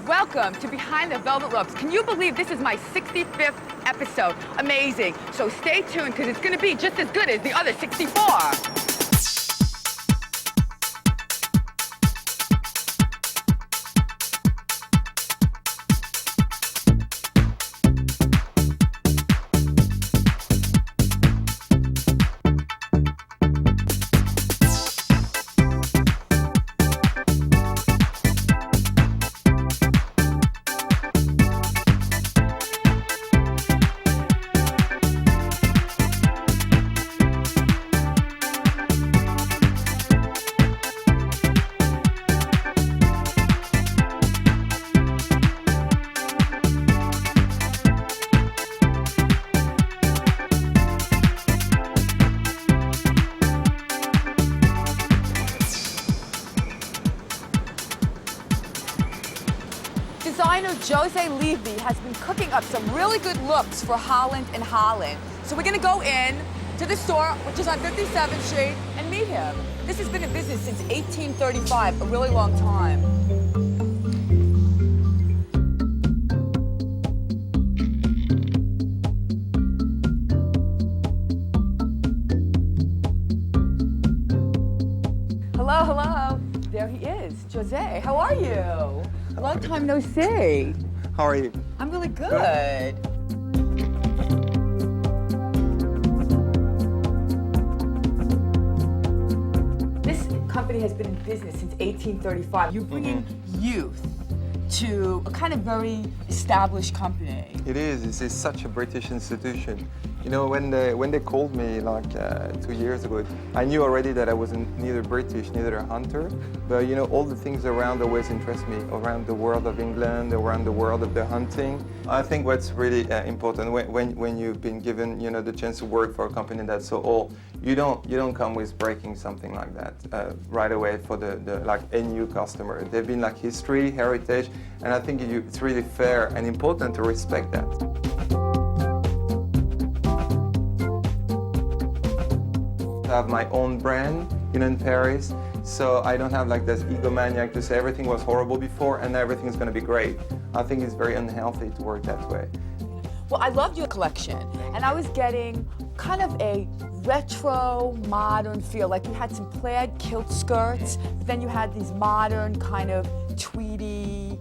Welcome to Behind the Velvet Ropes. Can you believe this is my 65th episode? Amazing. So stay tuned because it's going to be just as good as the other 64. Designer Chang Lima has been cooking up some really good looks for Holland and Holland. So we're gonna go in to the store, which is on 57th Street, and meet him. This has been in business since 1835, a really long time. Hello, hello. There he is, Jose. How are you? Long time no see. How are you? I'm really good. This company has been in business since 1835. You're bringing youth to a kind of very established company. It is. It's such a British institution. You know, when they called me like 2 years ago, I knew already that I wasn't neither British, neither a hunter. But you know, all the things around always interest me, around the world of England, around the world of the hunting. I think what's really important when you've been given, you know, the chance to work for a company that's so old, you don't come with breaking something like that right away for the like a new customer. They've been like history, heritage, and I think it's really fair and important to respect that. I have my own brand, you know, in Paris, so I don't have like this egomaniac to say everything was horrible before and everything is going to be great. I think it's very unhealthy to work that way. Well, I loved your collection, and I was getting kind of a retro, modern feel. Like you had some plaid kilt skirts, but then you had these modern kind of tweedy,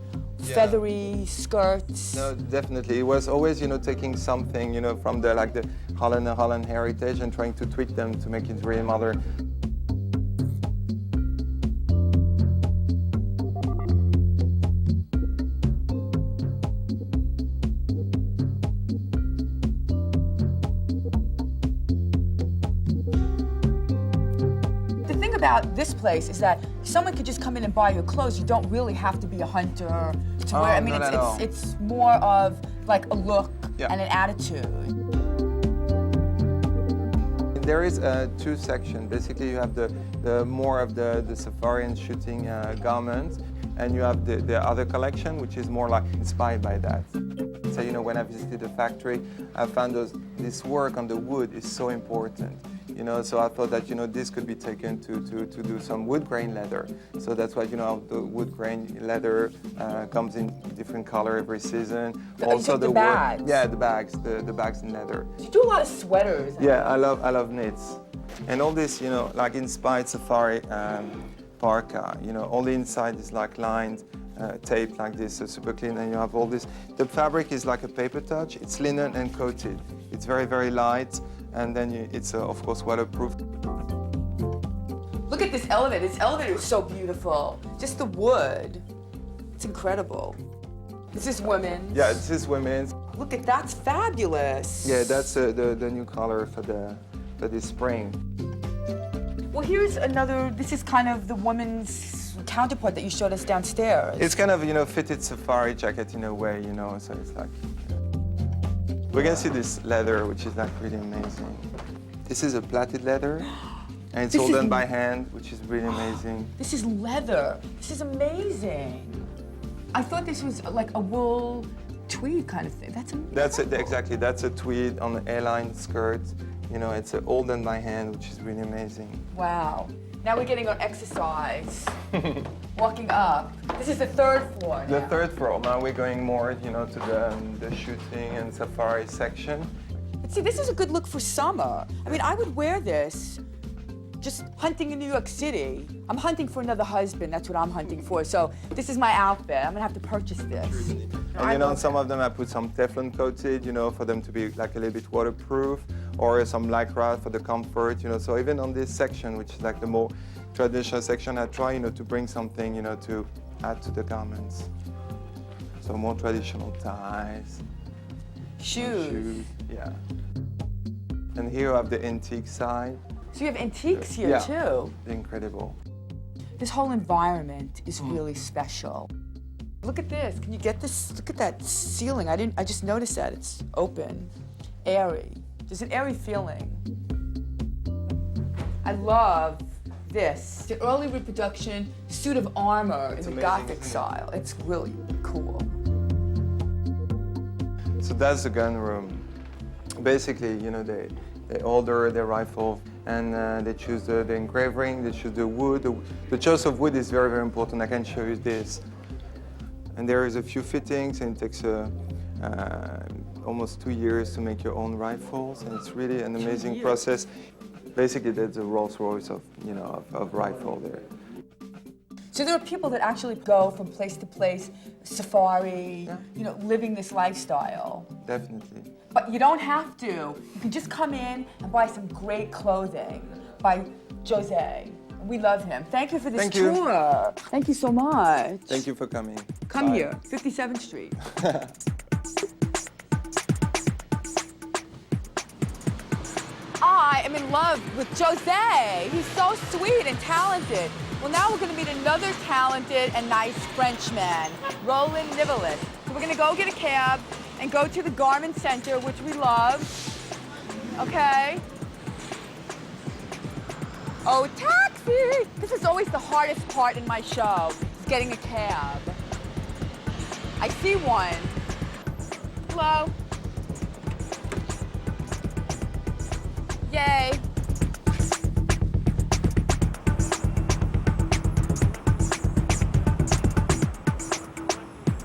feathery skirts. No, definitely. It was always, you know, taking something, you know, from the like the Holland and Holland heritage and trying to tweak them to make it really modern. About this place is that someone could just come in and buy your clothes. You don't really have to be a hunter to wear. I mean, it's more of like a look and an attitude. There is two sections. Basically, you have the more of the safari and shooting garments, and you have the other collection, which is more like inspired by that. So, you know, when I visited the factory, I found this work on the wood is so important. You know, so I thought that, you know, this could be taken to do some wood grain leather. So that's why, you know, the wood grain leather comes in different color every season. Also the bags. Yeah, the bags in leather. You do a lot of sweaters. Yeah, I love knits. And all this, you know, like inspired safari parka, you know, all the inside is like lined, taped like this, so super clean, and you have all this. The fabric is like a paper touch. It's linen and coated. It's very, very light. And then it's, of course, waterproof. Look at this elevator. This elevator is so beautiful. Just the wood. It's incredible. This is women's. Yeah, this is women's. Look at that's fabulous. Yeah, that's the new color for this spring. Well, here's another. This is kind of the women's counterpart that you showed us downstairs. It's kind of, you know, fitted safari jacket in a way, you know, so it's like. We're gonna see this leather, which is like really amazing. This is a plaited leather, and it's all done by hand, which is really amazing. This is leather. This is amazing. I thought this was like a wool tweed kind of thing. That's amazing. That's it, exactly. That's a tweed on the A-line skirt. You know, it's all done by hand, which is really amazing. Wow. Now we're getting our exercise. Walking up. This is the third floor now. The third floor. Now we're going more, you know, to the shooting and safari section. But see, this is a good look for summer. I mean, I would wear this just hunting in New York City. I'm hunting for another husband. That's what I'm hunting for. So this is my outfit. I'm gonna have to purchase this. And you know, on some of them I put some Teflon coated, you know, for them to be like a little bit waterproof, or some Lycra for the comfort, you know. So even on this section, which is like the more traditional section, I try, you know, to bring something, you know, to add to the garments. So more traditional ties. Shoes. Yeah. And here I have the antique side. So you have antiques here too. Incredible. This whole environment is really special. Look at this. Can you get this? Look at that ceiling. I just noticed that. It's open, airy. There's an airy feeling. I love this. It's an early reproduction suit of armor in the Gothic style. It's really cool. So that's the gun room. Basically, you know, they order their rifle and they choose the engraving, they choose the wood. The choice of wood is very, very important. I can show you this. And there is a few fittings, and it takes almost 2 years to make your own rifles, and it's really an amazing process. Basically, that's the Rolls Royce of, you know, of rifle there. So there are people that actually go from place to place, safari, you know, living this lifestyle. Definitely. But you don't have to. You can just come in and buy some great clothing by Jose. We love him. Thank you for this tour. Thank you so much. Thank you for coming. Come here, 57th Street. I am in love with Jose. He's so sweet and talented. Well, now we're going to meet another talented and nice Frenchman, Roland Nivelais. So we're going to go get a cab and go to the garment center, which we love. Okay? Oh, taxi! This is always the hardest part in my show, is getting a cab. I see one. Hello? Yay.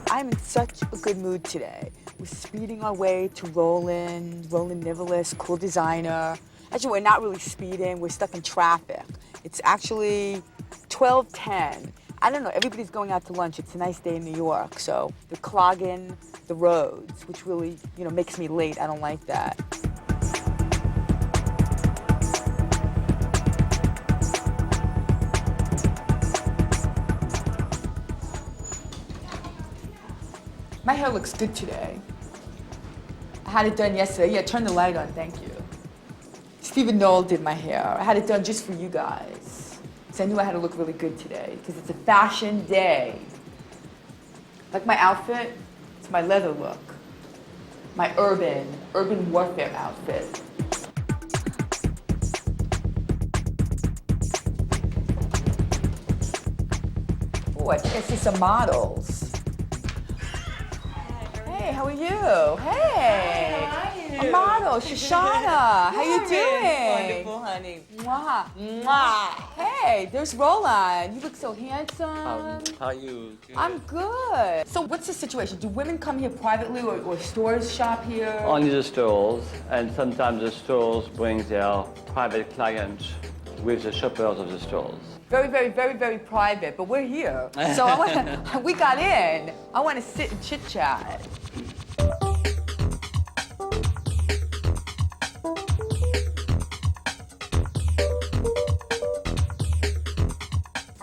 I'm in such a good mood today. We're speeding our way to Roland Nivelais, cool designer. Actually, we're not really speeding, we're stuck in traffic. It's actually 12:10. I don't know, everybody's going out to lunch. It's a nice day in New York, so they're clogging the roads, which really, you know, makes me late. I don't like that. My hair looks good today. I had it done yesterday. Yeah, turn the light on, thank you. Stephen Knoll did my hair. I had it done just for you guys. Because I knew I had to look really good today, because it's a fashion day. Like my outfit, it's my leather look. My urban warfare outfit. Oh, I think I see some models. Hey, how are you? Hey. How are you? A model, Shoshana. How you doing? Wonderful, honey. Mwah. Mwah. Hey, there's Roland. You look so handsome. How are you? Good. I'm good. So what's the situation? Do women come here privately or stores shop here? Only the stores, and sometimes the stores bring their private clients with the shoppers of the stores. Very, very, very, very private, but we're here. So we got in. I want to sit and chit-chat.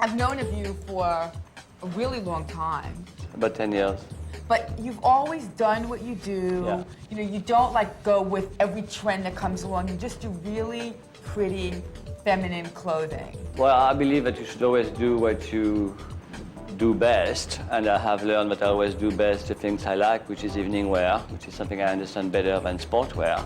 I've known of you for a really long time. About 10 years. But you've always done what you do. Yeah. You know, you don't like go with every trend that comes along. You just do really pretty, feminine clothing. Well, I believe that you should always do what you do best, and I have learned that I always do best the things I like, which is evening wear, which is something I understand better than sport wear.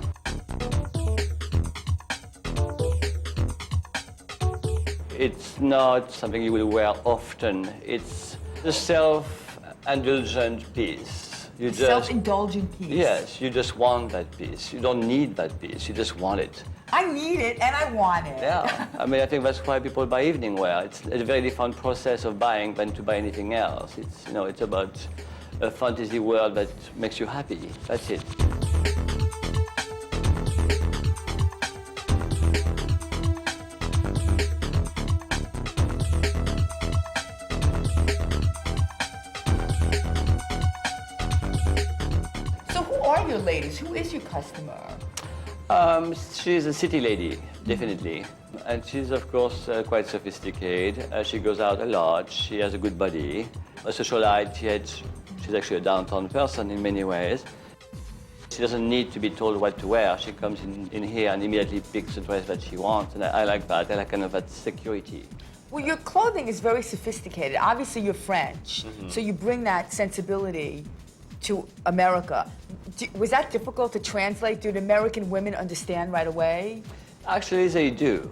It's not something you will wear often. It's a self-indulgent piece. Self-indulgent piece. Yes, you just want that piece. You don't need that piece, you just want it. I need it and I want it. Yeah, I mean, I think that's why people buy evening wear. It's a very different process of buying than to buy anything else. It's, you know, it's about a fantasy world that makes you happy. That's it. So who are your ladies? Who is your customer? She's a city lady, definitely. And she's, of course, quite sophisticated. She goes out a lot. She has a good body. A socialite, yet she's actually a downtown person in many ways. She doesn't need to be told what to wear. She comes in here and immediately picks the dress that she wants. And I like that. I like kind of that security. Well, your clothing is very sophisticated. Obviously, you're French, so you bring that sensibility to America. Was that difficult to translate? Did American women understand right away? Actually, they do.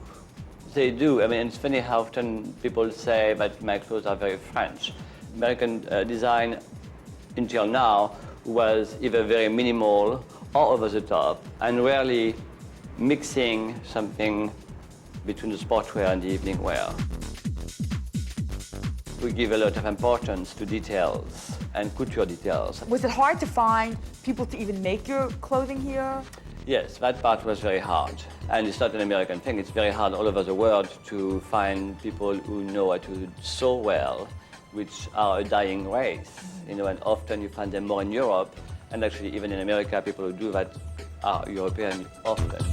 They do. I mean, it's funny how often people say that my clothes are very French. American design until now was either very minimal or over the top, and rarely mixing something between the sportswear and the evening wear. We give a lot of importance to details and couture details. Was it hard to find people to even make your clothing here? Yes, that part was very hard. And it's not an American thing. It's very hard all over the world to find people who know how to sew well, which are a dying race. You know, and often you find them more in Europe, and actually even in America, people who do that are European often.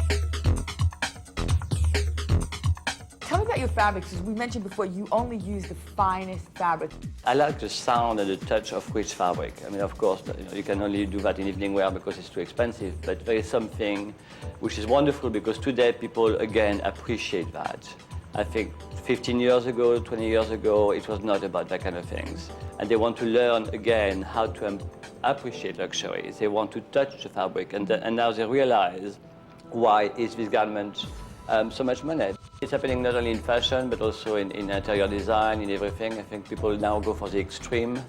Tell me about your fabrics, because we mentioned before you only use the finest fabric. I like the sound and the touch of rich fabric. I mean, of course, you can only do that in evening wear because it's too expensive, but there is something which is wonderful because today people, again, appreciate that. I think 15 years ago, 20 years ago, it was not about that kind of things. And they want to learn, again, how to appreciate luxury. They want to touch the fabric, and now they realize why is this garment so much money. It's happening not only in fashion, but also in interior design, in everything. I think people now go for the extreme.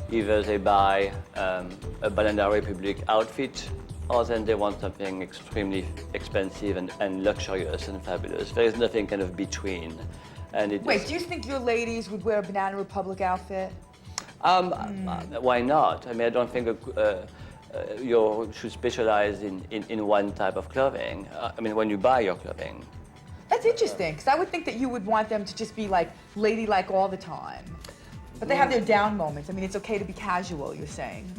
Either they buy a Banana Republic outfit, or then they want something extremely expensive and luxurious and fabulous. There is nothing kind of between. And Wait, do you think your ladies would wear a Banana Republic outfit? Why not? I mean, I don't think you should specialize in one type of clothing. I mean, when you buy your clothing. That's interesting, because I would think that you would want them to just be like ladylike all the time. But they have their down moments. I mean, it's okay to be casual, you're saying.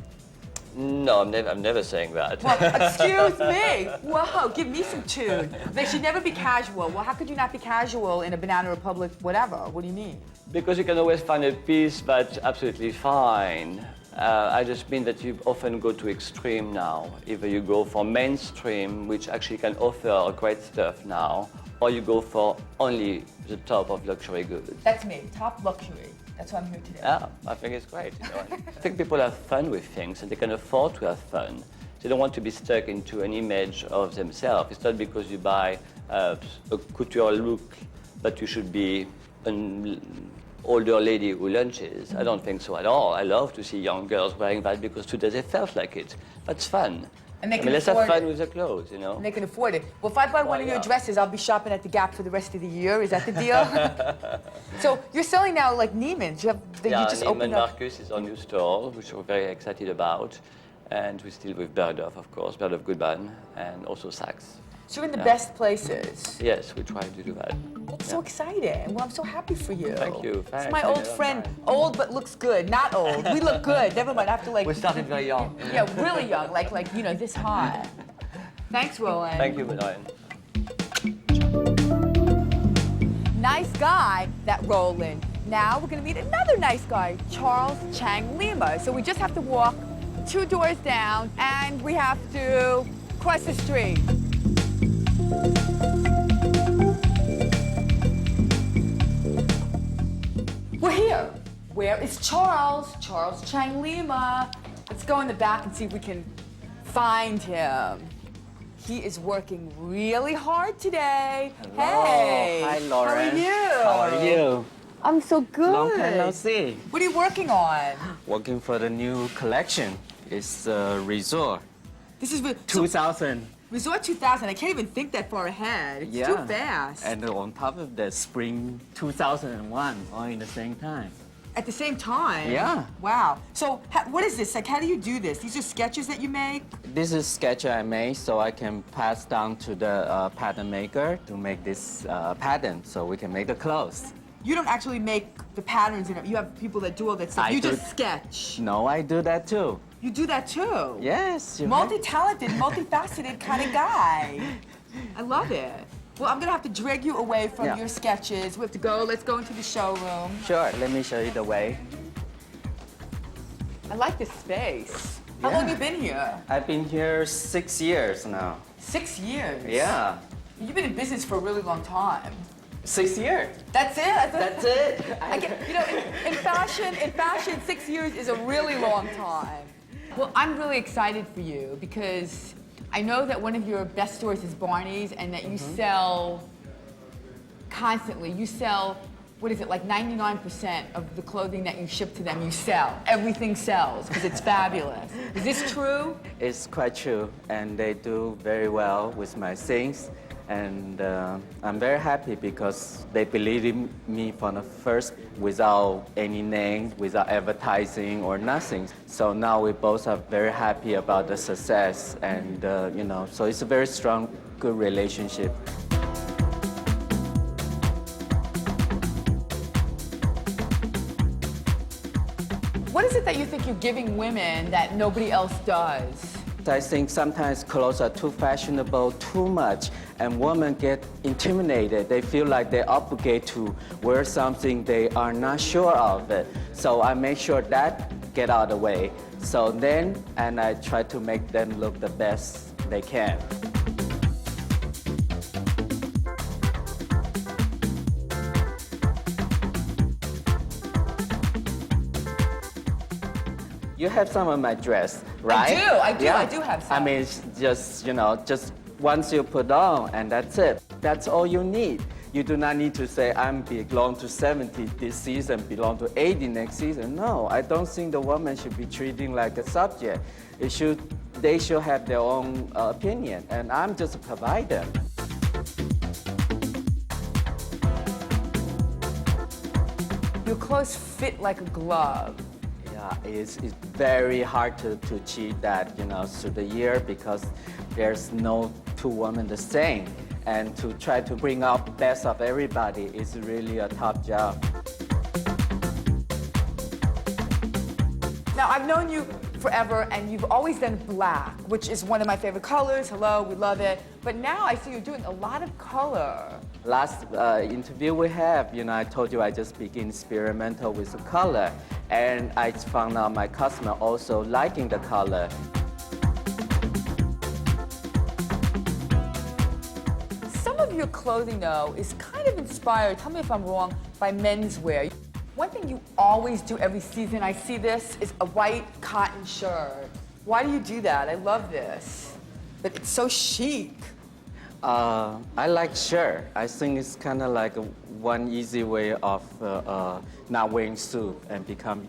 No, I'm never saying that. Well, excuse me. Whoa, give me some tune. They should never be casual. Well, how could you not be casual in a Banana Republic, whatever? What do you mean? Because you can always find a piece that's absolutely fine. I just mean that you often go to extreme now. Either you go for mainstream, which actually can offer great stuff now, or you go for only the top of luxury goods. That's me, top luxury. That's why I'm here today. Yeah, I think it's great. You know? I think people have fun with things and they can afford to have fun. They don't want to be stuck into an image of themselves. It's not because you buy a couture look that you should be an older lady who lunches. I don't think so at all. I love to see young girls wearing that because today they felt like it. That's fun. And they can let's have afford fun it. with the clothes, you know. And they can afford it. Well, if I buy one of your dresses, I'll be shopping at the Gap for the rest of the year. Is that the deal? So you're selling now like Neiman's. You just Neiman opened up. Marcus is our new store, which we're very excited about. And we still with Bergdorf, of course, Bergdorf Goodman, and also Saks. So you're in the best places. Yes, we try to do that. That's so exciting. Well, I'm so happy for you. Thank you. It's Thanks. my old friend. Old but looks good. Not old. We look good. Never mind. I have to like. We started very young. Yeah, really young. Like you know, this hot. Thanks, Roland. Thank you, Ryan. Nice guy, that Roland. Now we're gonna meet another nice guy, Charles Chang Lima. So we just have to walk 2 doors down, and we have to cross the street. We're here. Where is Charles? Charles Chang Lima. Let's go in the back and see if we can find him. He is working really hard today. Hello. Hey. Hi, Lauren. How are you? How are you? I'm so good. Long time no see. What are you working on? Working for the new collection. It's a resort. This is 2000 Resort 2000, I can't even think that far ahead. It's too fast. And on top of that, spring 2001, all in the same time. At the same time? Yeah. Wow. So what is this? Like, how do you do this? These are sketches that you make? This is sketch I made so I can pass down to the pattern maker to make this pattern so we can make the clothes. You don't actually make the patterns in it. You have people that do all that stuff. I You do. just sketch. No, I do that too. You do that too? Yes. Multi-talented, multifaceted kind of guy. I love it. Well, I'm gonna have to drag you away from your sketches. We have to go. Let's go into the showroom. Sure, let me show you the way. I like this space. How long have you been here? I've been here 6 years now. 6 years? Yeah. You've been in business for a really long time. 6 years. That's it? That's it. I get, you know, in fashion, 6 years is a really long time. Well, I'm really excited for you because I know that one of your best stores is Barney's and that you sell constantly. You sell, what is it, like 99% of the clothing that you ship to them, you sell. Everything sells because it's fabulous. Is this true? It's quite true, and they do very well with my things. And I'm very happy because they believe in me from the first without any name, without advertising or nothing. So now we both are very happy about the success and, you know, so it's a very strong, good relationship. What is it that you think you're giving women that nobody else does? I think sometimes clothes are too fashionable, too much, and women get intimidated. They feel like they're obligated to wear something they are not sure of it. So I make sure that get out of the way. So then, and I try to make them look the best they can. You have some of my dress, right? I do have some. I mean, it's just, you know, just once you put on and that's it. That's all you need. You do not need to say, I belong to 70 this season, belong to 80 next season. No, I don't think the woman should be treated like a subject. They should have their own opinion, and I'm just a provider. Your clothes fit like a glove. Yeah, it's very hard to achieve that, you know, through the year because there's no two women the same. And to try to bring out best of everybody is really a tough job. Now, I've known you forever, and you've always done black, which is one of my favorite colors. Hello, we love it. But now I see you're doing a lot of color. Last interview we have, you know, I told you I just begin experimental with the color. And I found out my customer also liking the color. Some of your clothing, though, is kind of inspired, tell me if I'm wrong, by menswear. One thing you always do every season, I see this, is a white cotton shirt. Why do you do that? I love this. But it's so chic. I like shirt. I think it's kind of like one easy way of not wearing suit and become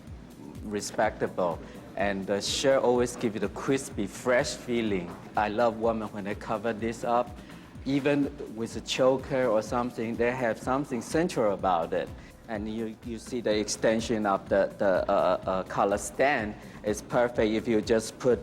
respectable. And the shirt always gives you the crispy, fresh feeling. I love women when they cover this up. Even with a choker or something, they have something sensual about it. And you see the extension of the collar stand is perfect if you just put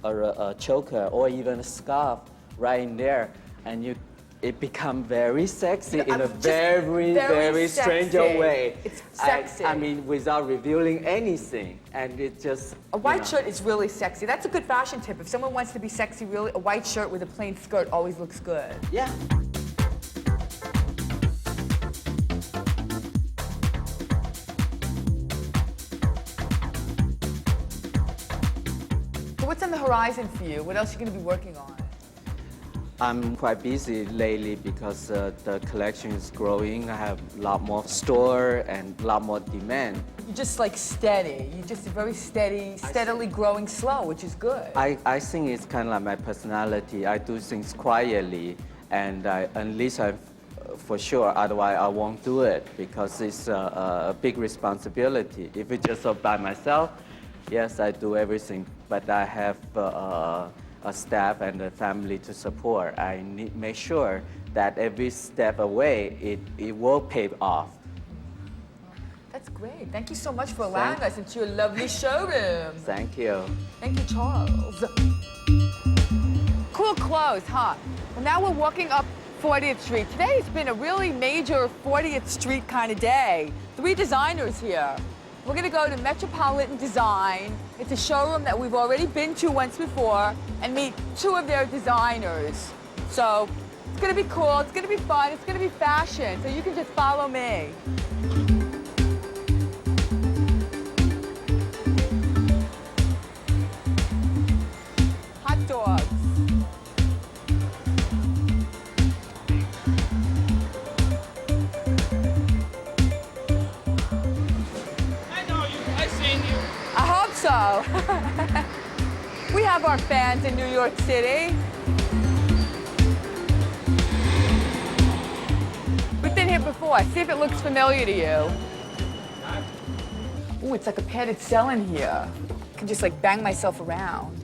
a choker or even a scarf right in there, and it becomes very sexy in a very strange way. It's sexy. I mean, without revealing anything, and it just... A white shirt is really sexy. That's a good fashion tip. If someone wants to be sexy, really, a white shirt with a plain skirt always looks good. Yeah. So what's on the horizon for you? What else are you going to be working on? I'm quite busy lately because the collection is growing. I have a lot more store and a lot more demand. You're just like steady. You're just very steady, steadily growing slow, which is good. I think it's kind of like my personality. I do things quietly, and unless I'm for sure, otherwise I won't do it because it's a big responsibility. If it's just by myself, yes, I do everything, but I have staff and the family to support. I make sure that every step away, it will pay off. That's great. Thank you so much for allowing us into your lovely showroom. Thank you. Thank you, Charles. Cool clothes, huh? Well, now we're walking up 40th Street. Today has been a really major 40th Street kind of day. 3 designers here. We're gonna go to Metropolitan Design. It's a showroom that we've already been to once before and meet 2 of their designers. So it's gonna be cool, it's gonna be fun, it's gonna be fashion. So you can just follow me. Hot dogs. I hope so. We have our fans in New York City. We've been here before. See if it looks familiar to you. Ooh, it's like a padded cell in here. I can just like bang myself around.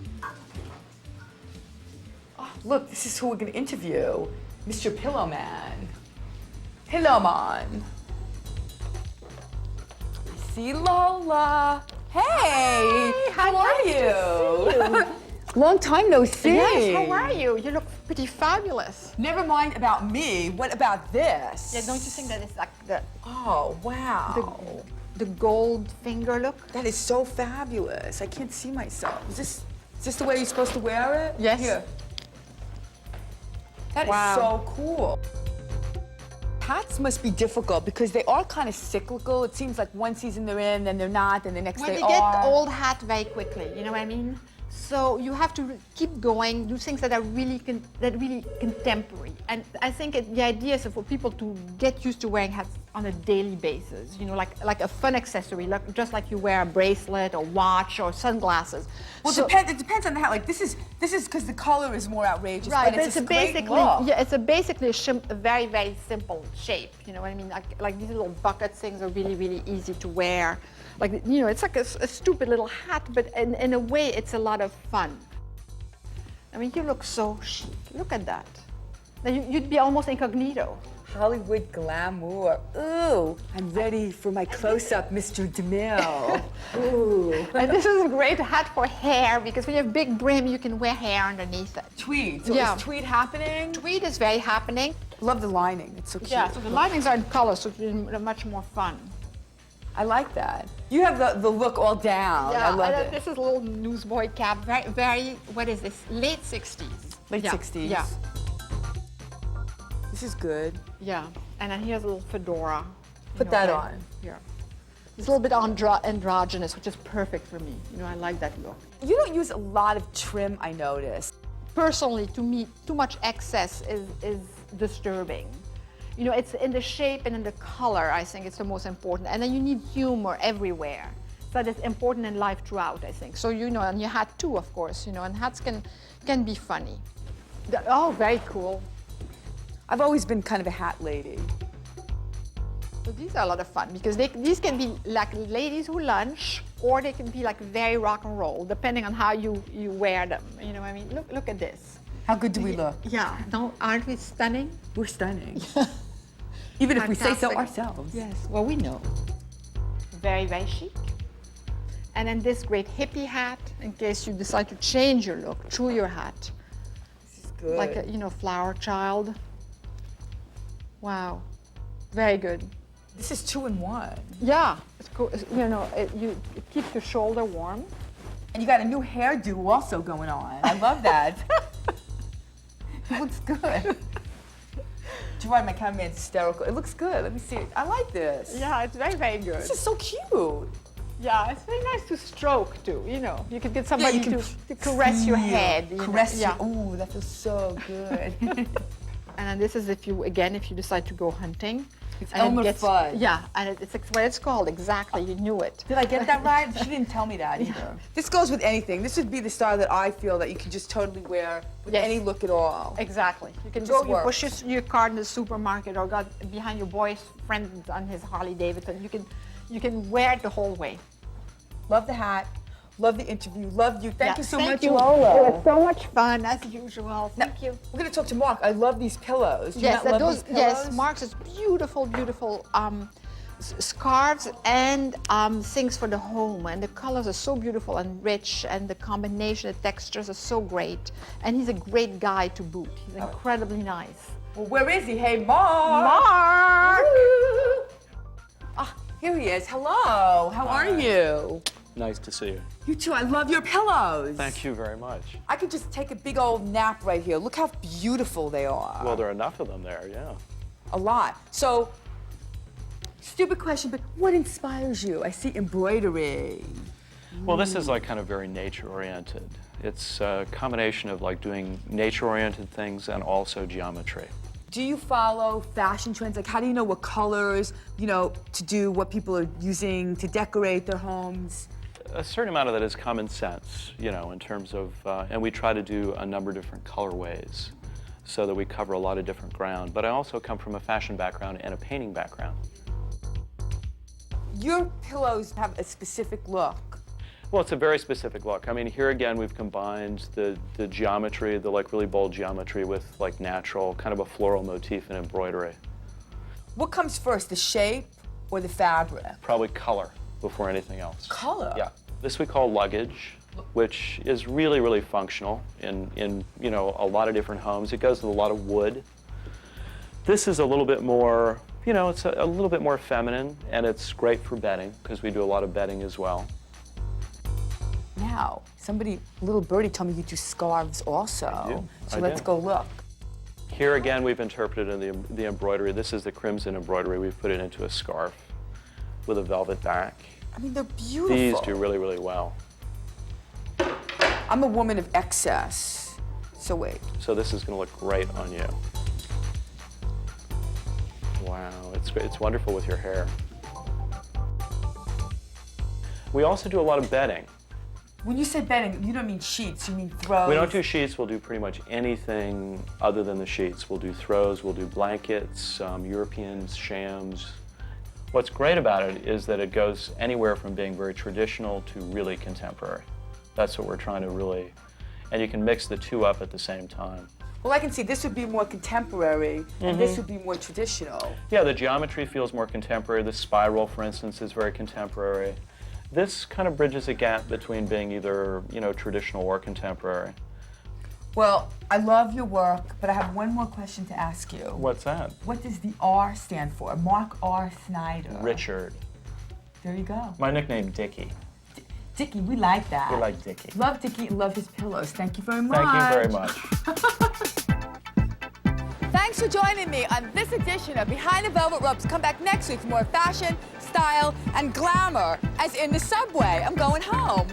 Oh, look, this is who we're gonna interview. Mr. Pillowman. Pillowman. I see Lola. Hey, how are you? Long time no see. Yes, how are you? You look pretty fabulous. Never mind about me. What about this? Yeah, don't you think that it's like the Oh, wow. the gold finger look? That is so fabulous. I can't see myself. Is this the way you're supposed to wear it? Yes. Here. That is Wow. so cool. Hats must be difficult because they are kind of cyclical. It seems like one season they're in, then they're not, and the next Well, they they get are. old hat very quickly, you know what I mean? So you have to keep going, do things that are really contemporary. And I think the idea is for people to get used to wearing hats on a daily basis, you know, like a fun accessory, just like you wear a bracelet or watch or sunglasses. Well, So- it depends on the hat. Like this is because the color is more outrageous, Right, but it's a great basically look. basically a very, very simple shape. You know what I mean? Like these little bucket things are really, really easy to wear. Like, you know, it's like a stupid little hat, but in a way, it's a lot of fun. I mean, you look so chic. Look at that. Now, you'd be almost incognito. Hollywood glamour. Ooh, I'm ready for my close-up, Mr. DeMille. Ooh. And this is a great hat for hair because when you have big brim, you can wear hair underneath it. Tweed. So Yeah. is tweed happening? Tweed is very happening. Love the lining. It's so cute. Yeah, so the linings are in color, so it's much more fun. I like that. You have the look all down. I love it. This is a little newsboy cap, very, what is this? Late 60s. Late Yeah, 60s. Yeah, This is good. yeah. And then here's a little fedora. Put that on. Here. It's a little bit androgynous, which is perfect for me. You know, I like that look. You don't use a lot of trim, I noticed. Personally, to me, too much excess is disturbing. You know, it's in the shape and in the color, I think it's the most important. And then you need humor everywhere. So that's important in life throughout, I think. So, you know, and your hat too, of course, you know, and hats can be funny. Oh, very cool. I've always been kind of a hat lady. So these are a lot of fun because these can be like ladies who lunch, or they can be like very rock and roll, depending on how you wear them. You know what I mean? Look at this. How good do we look? Yeah, aren't we stunning? We're stunning. Even if we say so Fantastic. ourselves. Yes, well, we know. Very, very chic. And then this great hippie hat, in case you decide to change your look through your hat. This is good. Like a, you know, flower child. Wow, very good. This is 2-in-1. Yeah, it's cool. You know, it keeps your shoulder warm. And you got a new hairdo also going on. I love that. It looks good. Gerard, my cameraman's hysterical. It looks good. Let me see it. I like this. Yeah, it's very, very good. This is so cute. Yeah, it's very nice to stroke too. You know, you could get somebody you can to caress your head. You know? Caress Yeah. your, ooh, that feels so good. And then this is if you decide to go hunting. It's And it Elmer gets- Fudd. Yeah, and it's what it's called exactly. You knew it. Did I get that right? She didn't tell me that either. This goes with anything. This would be the style that I feel that you can just totally wear with Yes. any look at all. Exactly. You can Just go. You push works. your cart in the supermarket or got behind your boyfriend on his Harley Davidson. You can wear it the whole way. Love the hat. Love the interview. Love you. Thank you so much, you. Lola. It was so much fun, as usual. Thank you. We're going to talk to Mark. I love these pillows. Do you Yes, not love these pillows? yes, Mark's is beautiful, beautiful scarves and things for the home. And the colors are so beautiful and rich, and the combination, the textures are so great. And he's a great guy to boot. He's incredibly nice. Well, where is he? Hey, Mark. Mark! Ah, here he is. Hello. How are you? Nice to see you. You too. I love your pillows. Thank you very much. I could just take a big old nap right here. Look how beautiful they are. Well, there are enough of them there, yeah. A lot. So, stupid question, but what inspires you? I see embroidery. Well, this is like kind of very nature-oriented. It's a combination of like doing nature-oriented things and also geometry. Do you follow fashion trends? Like, how do you know what colors, to do, what people are using to decorate their homes? A certain amount of that is common sense, in terms of, and we try to do a number of different colorways so that we cover a lot of different ground. But I also come from a fashion background and a painting background. Your pillows have a specific look. Well, it's a very specific look. I mean, here again, we've combined the geometry, the like really bold geometry with like natural, kind of a floral motif and embroidery. What comes first, the shape or the fabric? Probably color before anything else. Color? Yeah. This we call luggage, which is really, really functional in a lot of different homes. It goes with a lot of wood. This is a little bit more, it's a little bit more feminine, and it's great for bedding because we do a lot of bedding as well. Now, little birdie told me you do scarves also. I do. So let's go look. Here again, we've interpreted in the embroidery. This is the crimson embroidery. We've put it into a scarf with a velvet back. I mean, they're beautiful. These do really, really well. I'm a woman of excess. So wait. So this is going to look great on you. Wow, it's great. It's wonderful with your hair. We also do a lot of bedding. When you say bedding, you don't mean sheets, you mean throws? We don't do sheets. We'll do pretty much anything other than the sheets. We'll do throws, we'll do blankets, Europeans, shams. What's great about it is that it goes anywhere from being very traditional to really contemporary. That's what we're trying to really, and you can mix the two up at the same time. Well, I can see this would be more contemporary, and this would be more traditional. Yeah, the geometry feels more contemporary. The spiral, for instance, is very contemporary. This kind of bridges a gap between being either, traditional or contemporary. Well, I love your work, but I have one more question to ask you. What's that? What does the R stand for? Mark R. Snyder. Richard. There you go. My nickname, Dickie. Dickie, we like that. We like Dickie. Love Dickie and love his pillows. Thank you very much. Thank you very much. Thanks for joining me on this edition of Behind the Velvet Ropes. Come back next week for more fashion, style, and glamour, as in the subway. I'm going home.